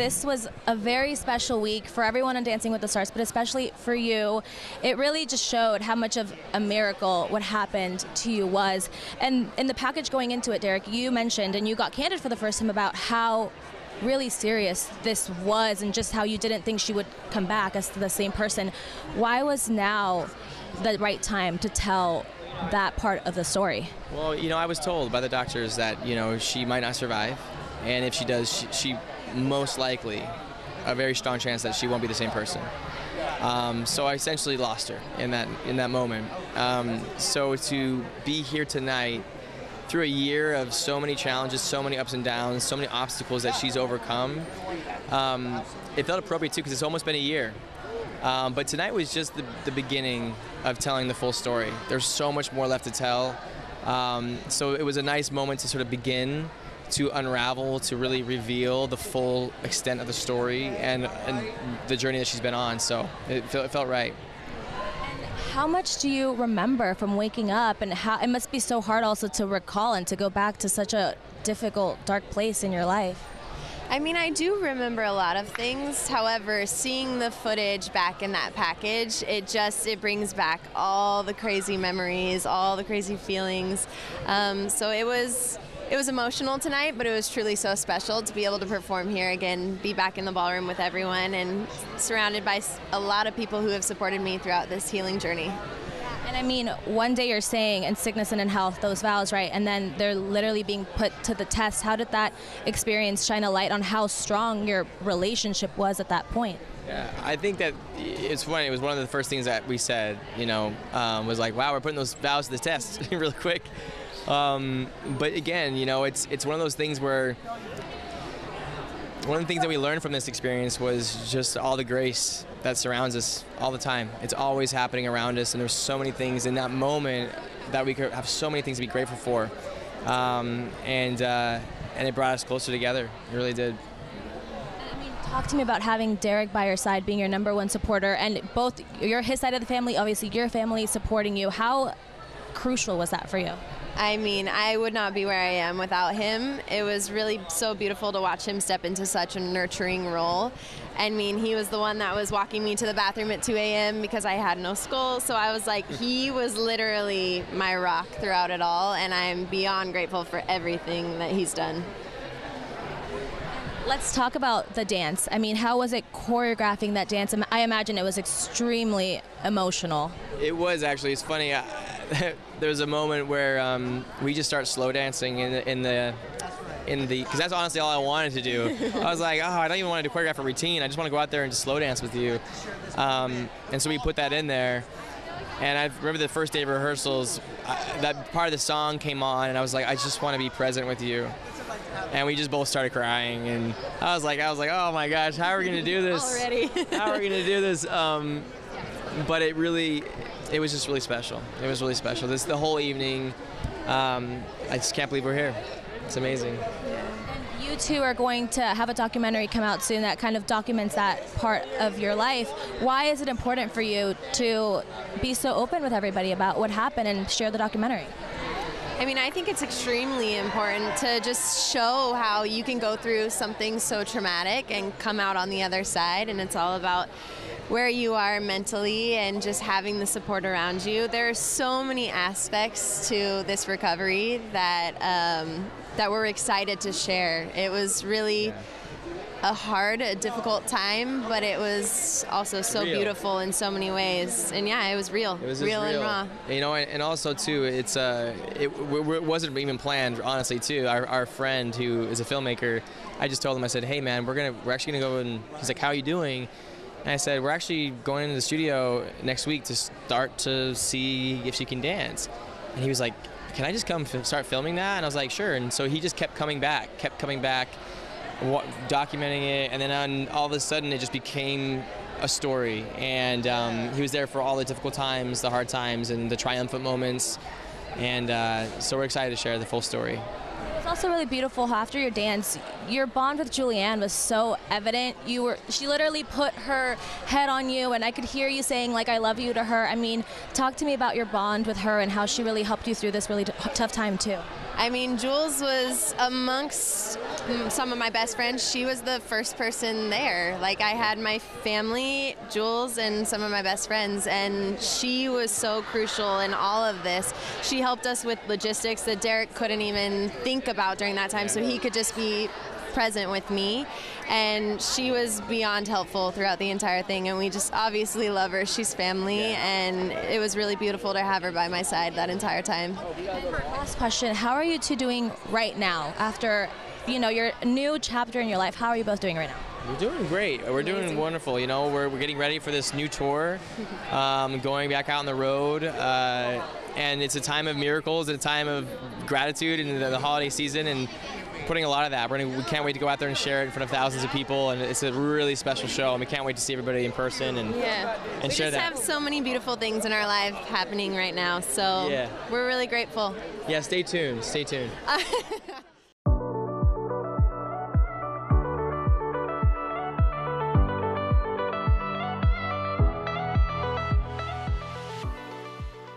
this was a very special week for everyone on Dancing with the Stars, but especially for you. It really just showed how much of a miracle what happened to you was. And in the package going into it, Derek, you mentioned, and you got candid for the first time about how really serious this was and just how you didn't think she would come back as the same person. Why was now the right time to tell that part of the story? Well, I was told by the doctors that, she might not survive. And if she does, she most likely, a very strong chance that she won't be the same person. So I essentially lost her in that moment. So to be here tonight, through a year of so many challenges, so many ups and downs, so many obstacles that she's overcome, it felt appropriate too because it's almost been a year. But tonight was just the beginning of telling the full story. There's so much more left to tell. So it was a nice moment to sort of begin to unravel, to really reveal the full extent of the story and the journey that she's been on. So it felt right. How much do you remember from waking up, and how it must be so hard also to recall and to go back to such a difficult, dark place in your life? I mean, I do remember a lot of things. However, seeing the footage back in that package, it brings back all the crazy memories, all the crazy feelings. So it was emotional tonight, but it was truly so special to be able to perform here again, be back in the ballroom with everyone, and surrounded by a lot of people who have supported me throughout this healing journey. And I mean, one day you're saying in sickness and in health, those vows, right? And then they're literally being put to the test. How did that experience shine a light on how strong your relationship was at that point? Yeah, I think that it's funny. It was one of the first things that we said, was like, wow, we're putting those vows to the test really quick. But again, it's one of those things where one of the things that we learned from this experience was just all the grace that surrounds us all the time. It's always happening around us, and there's so many things in that moment that we could have so many things to be grateful for. And it brought us closer together. It really did. Talk to me about having Derek by your side, being your #1 supporter, and both his side of the family, obviously your family supporting you. How crucial was that for you? I mean, I would not be where I am without him. It was really so beautiful to watch him step into such a nurturing role. I mean, he was the one that was walking me to the bathroom at 2 a.m. because I had no school. So I was like, he was literally my rock throughout it all, and I'm beyond grateful for everything that he's done. Let's talk about the dance. I mean, how was it choreographing that dance? I imagine it was extremely emotional. It was actually. It's funny. There was a moment where we just start slow dancing in the because that's honestly all I wanted to do. I was like, I don't even want to do choreograph a routine. I just want to go out there and just slow dance with you. And so we put that in there. And I remember the first day of rehearsals, that part of the song came on, and I was like, I just want to be present with you. And we just both started crying, and I was like, oh my gosh, how are we gonna do this? Already. How are we gonna do this? But it was just really special. It was really special. The whole evening, I just can't believe we're here. It's amazing. And you two are going to have a documentary come out soon that kind of documents that part of your life. Why is it important for you to be so open with everybody about what happened and share the documentary? I mean, I think it's extremely important to just show how you can go through something so traumatic and come out on the other side, and it's all about where you are mentally and just having the support around you. There are so many aspects to this recovery that that we're excited to share. It was really a difficult time, but it was also so beautiful in so many ways. And yeah, it was real. It was real and raw. And also too, it wasn't even planned, honestly, too. Our friend who is a filmmaker, I just told him, I said, hey man, we're actually gonna go, and he's like, how are you doing? And I said, we're actually going into the studio next week to start to see if she can dance. And he was like, can I just come start filming that? And I was like, sure. And so he just kept coming back, documenting it, and then all of a sudden it just became a story. And he was there for all the difficult times, the hard times, and the triumphant moments. And so we're excited to share the full story. It's also really beautiful how after your dance, your bond with Julianne was so evident. She literally put her head on you, and I could hear you saying, like, I love you to her. I mean, talk to me about your bond with her and how she really helped you through this really tough time too. I mean, Jules was amongst some of my best friends, she was the first person there. Like, I had my family, Jules, and some of my best friends, and she was so crucial in all of this. She helped us with logistics that Derek couldn't even think about during that time, so he could just be present with me, and she was beyond helpful throughout the entire thing, and we just obviously love her. She's family, and it was really beautiful to have her by my side that entire time. Last question, how are you two doing right now after, you know, your new chapter in your life? How are you both doing right now? We're doing great. We're doing wonderful. You know, we're getting ready for this new tour, going back out on the road, and it's a time of miracles, a time of gratitude in the holiday season, and putting a lot of that. We can't wait to go out there and share it in front of thousands of people, and it's a really special show, and we can't wait to see everybody in person and share that. We just have so many beautiful things in our life happening right now, so we're really grateful. Yeah, stay tuned. Stay tuned.